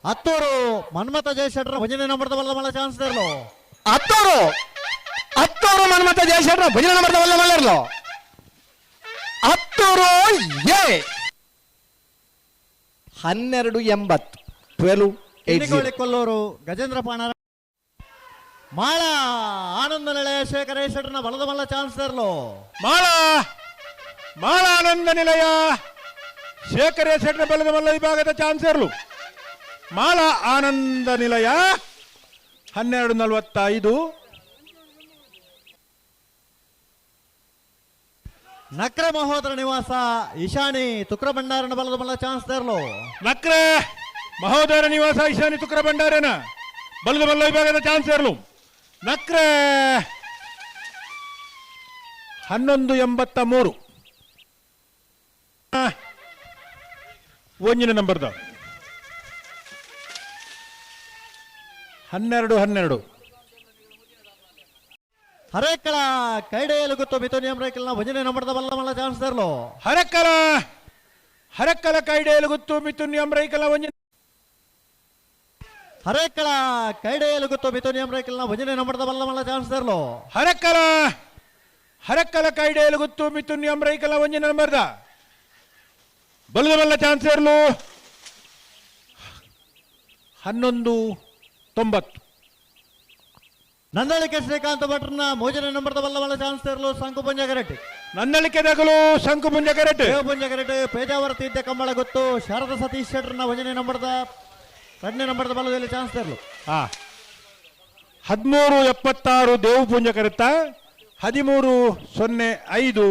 ಹತ್ತೂರು ಮನ್ಮಥ ಜಯಶೆಟ್ರ ಭಜನೆ ನಂಬರ್ದ ಬಲ್ಲ ಚಾನ್ಸ್ ಇರಲು ಹತ್ತೂರು ಮನ್ಮಥ ಜಯಶೆಟ್ರ ಭಜನೆ ನಂಬರ್ದ ಬಲ್ಲ ಮಲ್ಲರ್ಲು ಹತ್ತೂರು ಎ 1280 ಕೊಲ್ಲೂರು ಗಜೇಂದ್ರ ಪಾಣರ ಮಾಳ ಆನಂದ ನಿಲಯ ಶೇಖರೇಶ್ವರನ ಬಲದ ಮಲ್ಲ ಚಾನ್ಸ್ ಇರಲು ಮಾಳ ಆನಂದ ನಿಲಯ ಶೇಖರೇಶ್ವರನ ಬಲದ ಮಲ್ಲ ವಿಭಾಗದ ಚಾನ್ಸ್ ಇರಲು ಮಾಳ ಆನಂದ ನಿಲಯ 1245 ನಕ್ರ ಮಹೋದರ ನಿವಾಸ ಈಶಾನಿ ತುಕ್ರ ಭಂಡಾರನ ಬಲದ ಮಲ್ಲ ಚಾನ್ಸ್ ಇರಲು ನಕ್ರ ಮಹೋದರ ನಿವಾಸ ಈಶಾನಿ ತುಕ್ರ ಭಂಡಾರನ ಬಲದ ಮಲ್ಲ ವಿಭಾಗದ ಚಾನ್ಸ್ ಇರಲು ನಕ್ರ 1183 ಒಂಜಿನ ನಂಬರ್ದ 1212 ಹರೇಕಳ ಕೈಡೆಯಲು ಗೊತ್ತು ಮಿಥುನಿಯಂ ರೇಕಲ್ನ ಭಜನೆ ನಂಬರ್ದ ಬಲ್ಲ ಮಲ್ಲ ಚಾನ್ಸ್ ಇರಲು ಹರಕ್ಕಲ ಕೈಡೆಯಲು ಗೊತ್ತು ಮಿಥುನ್ಯಂ ರೈಕಲ ಒಂಜಿನ ಹರೇಕಳ ಕೈಡೆಯಲು ಗೊತ್ತು ಮಿಥುನಿಯಂ ರೇಕಲ್ನ ಭಜನೆ ನಂಬರ್ದ ಬಲ್ಲ ಮಲ್ಲ ಚಾನ್ಸ್ ಇರಲು ಹರಕ್ಕಲ ಕೈಡೆಯಲು ಗೊತ್ತು ಮಿಥುನ್ಯಂ ರೈಕಲ ಒಂಜಿನ ನಂಬರ್ದ ಬಲದ ಬಲ್ಲ ಚಾನ್ಸ್ ಇರಲು 1190 ನಂದಳಿಕೆ ಶ್ರೀಕಾಂತ ಭಟ್ರನ ಭೋಜನೆ ನಂಬರ್ದ ಬಲ್ಲ ಮಲ್ಲ ಚಾನ್ಸ್ ಇರಲು ಶಂಕು ಪುಂಜಗರಟ್ಟಿ ನನ್ನಳಿಕೆ ದಗಲು ಶಂಕು ಪುಂಜಗರಟೆ ಪುಂಜಗರಟ್ಟಿ ಪೇಜಾವರ ತೀರ್ಥ ಕಂಬಳ ಗೊತ್ತು ಶಾರದಾ ಸತೀಶ್ ಶೆಟ್ರನ ಭಜನೆ ನಂಬರ್ದ 2ನೇ ನಂಬರ್ದ ಬಲದಲ್ಲಿ ಚಾನ್ಸ್ ಇರಲು 1376 ದೇವು ಪುಂಜ ಕರೆತ್ತ 1305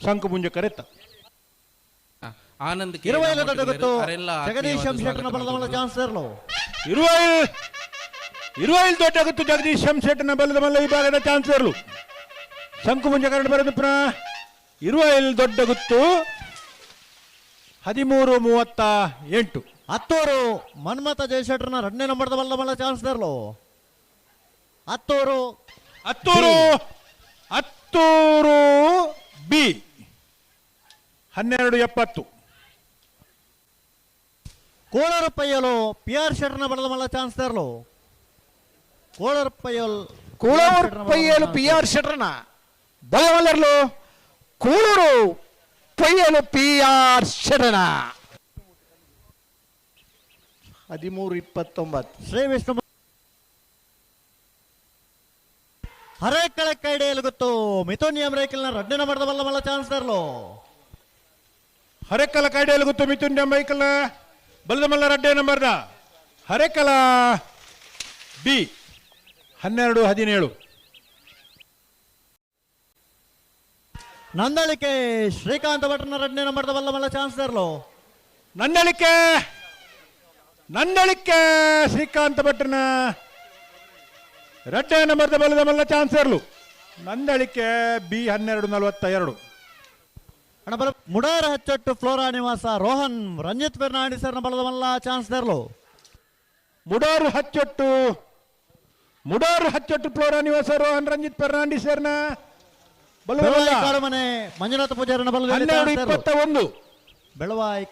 ಶಂಕು ಪುಂಜ ಕರೆತ್ತ ಆನಂದ್ ಇರುವೈಲ ದೊಡ್ಡ ಗೊತ್ತು ಜಗದೀಶಂ ಶೆಟ್ರನ ಬಲದ ಮಲ್ಲ ಚಾನ್ಸ್ ಇರಲು ಇರುವೈಲ್ ದೊಡ್ಡ ಗೊತ್ತು ಜಗದೀಶಂ ಶೆಟ್ರನ ಬಲದ ಮಲ್ಲ ವಿಭಾಗದ ಚಾನ್ಸ್ ಇರಲು ಶಂಕು ಪುಂಜ ಕರೆಂಟ್ ಬರೆದು ಪುನಃ ಇರುವೈಲ್ ದೊಡ್ಡ ಗೊತ್ತು 1338 ಹತ್ತೂರು ಮನ್ಮಥ ಜಯಶೆಟ್ರನ 2ನೇ ನಂಬರ್ದ ಬಲ್ಲ ಮಲ್ಲ ಚಾನ್ಸ್ ಇರಲು ಹತ್ತೂರು ಬಿ 1270 ಕೋಳೂರು ಪಯ್ಯಲು PR ಶೆಟ್ರನ ಬಲದ ಮಲ್ಲ ಚಾನ್ಸ್ ಇರಲು ಕೋಳೂರು ಪಯ್ಯಲು PR ಶೆಟ್ರನ ಬಲ್ಲ ಮಲ್ಲರ್ಲು ಕೂಳೂರು ಪಯ್ಯಲು PR ಶೆಟ್ರನ 1329 ಶ್ರೀ ವಿಷ್ಣು ಹರೇಕಳ ಕೈಡೆಯಲು ಗೊತ್ತು ಮಿಥುನಿಯಂ ರೇಕಲ್ನ 2ನೇ ನಂಬರ್ದ ಬಲ್ಲ ಮಲ್ಲ ಚಾನ್ಸ್ ಇರಲು ಹರೆಕಲ ಕೈಡೆಯಲ್ಲಿ ಗೊತ್ತು ಮಿಥುನ್ಯಂ ರೈಕಲ ಬಲದ ಮಲ್ಲ 2ನೇ ನಂಬರ್ದ ಹರೆಕಲ ಬಿ 1217 ನಂದಳಿಕೆ ಶ್ರೀಕಾಂತ ಭಟ್ರನ 2ನೇ ನಂಬರ್ದ ಬಲ್ಲ ಮಲ್ಲ ಚಾನ್ಸ್ ಇರಲು ನಂದಳಿಕೆ ಶ್ರೀಕಾಂತ ಭಟ್ರನ 2ನೇ ನಂಬರ್ದ ಬಲದ ಮಲ್ಲ ಚಾನ್ಸ್ ಇರಲು ನಂದಳಿಕೆ ಬಿ 1242 ಮುಡಾರ ಹಚ್ಚಟ್ಟು ಫ್ಲೋರಾ ನಿವಾಸ ರೋಹನ್ ರಂಜಿತ್ ಫೆರ್ನಾಂಡಿಸರ್ನ ಬಲದ ಮಲ್ಲ ಚಾನ್ಸ್ ಇರಲು ಮುಡಾರು ಹಚ್ಚಟ್ಟು ಫ್ಲೋರಾ ನಿವಾಸ ರೋಹನ್ ರಂಜಿತ್ ಫೆರ್ನಾಂಡಿಸರ್ನ ಬೆಳವಾಯಿ ಕಾಡುಮನೆ ಮಂಜುನಾಥ ಪೂಜಾರನ ಬಲದಲ್ಲಿ ಚಾನ್ಸ್ ಇರಲು ಬೆಳವಾಯಿ